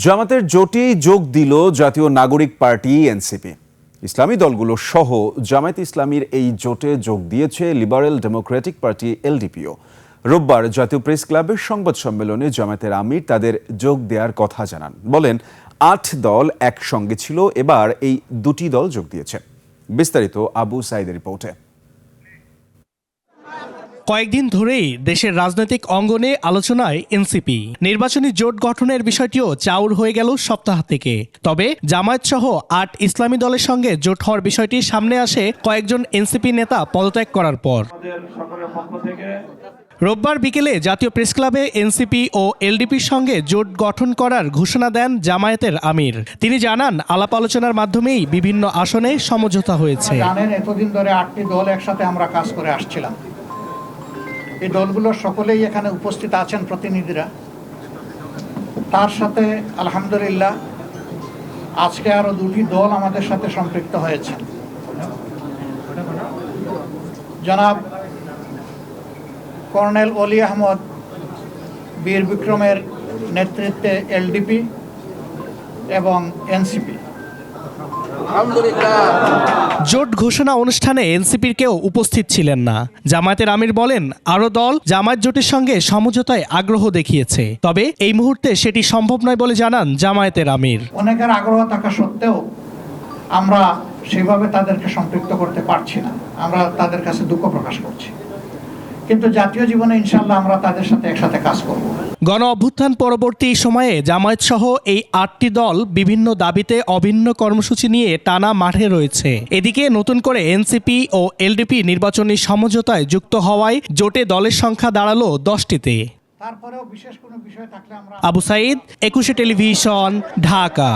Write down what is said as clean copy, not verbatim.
জামাতের জোটে যোগ দিল জাতীয় নাগরিক পার্টি এনসিপি। ইসলামী দলগুলো সহ জামায়াত ইসলামীর এই জোটে যোগ দিয়েছে লিবারেল ডেমোক্রেটিক পার্টি এলডিপিও। রোববার জাতীয় প্রেস ক্লাবের সংবাদ সম্মেলনে জামায়াতের আমির তাদের যোগ দেওয়ার কথা জানান। বলেন ৮ দল একসঙ্গে ছিল, এবার এই দুটি দল যোগ দিয়েছে। বিস্তারিত আবু সাইদের রিপোর্টে। কয়েকদিন ধরেই দেশের রাজনৈতিক অঙ্গনে আলোচনায় এনসিপি। নির্বাচনী জোট গঠনের বিষয়টিও চাউর হয়ে গেল সপ্তাহ থেকে। তবে জামায়াত সহ ৮ ইসলামী দলের সঙ্গে জোট হওয়ার বিষয়টি সামনে আসে কয়েকজন এনসিপি নেতা পদত্যাগ করার পর। রোববার বিকেলে জাতীয় প্রেস ক্লাবে এনসিপি ও এলডিপির সঙ্গে জোট গঠন করার ঘোষণা দেন জামায়াতের আমির। তিনি জানান, আলাপ আলোচনার মাধ্যমেই বিভিন্ন আসনে সমঝোতা হয়েছে। জানেন, এতদিন ধরে ৮টি দল একসাথে আমরা কাজ করে আসছিলাম। এই দলগুলোর সকলেই এখানে উপস্থিত আছেন প্রতিনিধিরা। তার সাথে আলহামদুলিল্লাহ আজকে আরো দুটি দল আমাদের সাথে সম্পৃক্ত হয়েছে। জনাব কর্নেল অলি আহমদ বীর বিক্রমের নেতৃত্বে এলডিপি এবং এনসিপি। জোট ঘোষণা অনুষ্ঠানে এনসিপির কেউ উপস্থিত ছিলেন না। জামায়াতের আমির বলেন, আরো দল জামায়াত জোটের সঙ্গে সমঝোতায় আগ্রহ দেখিয়েছে, তবে এই মুহূর্তে সেটি সম্ভব নয় বলে জানান জামায়াতের আমির। অনেকের আগ্রহ থাকা সত্ত্বেও আমরা সেভাবে তাদেরকে সম্পৃক্ত করতে পারছি না। আমরা তাদের কাছে দুঃখ প্রকাশ করছি, কিন্তু জাতীয় জীবনে ইনশাআল্লাহ আমরা তাদের সাথে একসাথে কাজ করব। গণ অভ্যুত্থান পরবর্তী সময়ে জামায়াত সহ এই ৮টি দল বিভিন্ন দাবিতে অভিন্ন কর্মসূচি নিয়ে টানা মাঠে রয়েছে। এদিকে নতুন করে এনসিপি ও এলডিপি নির্বাচনী সমঝোতায় যুক্ত হওয়ায় জোটে দলের সংখ্যা দাঁড়ালো 10টিতে। তারপরেও বিশেষ কোনো বিষয় থাকলে আমরা আবু সাইদ, 21 টেলিভিশন, ঢাকা।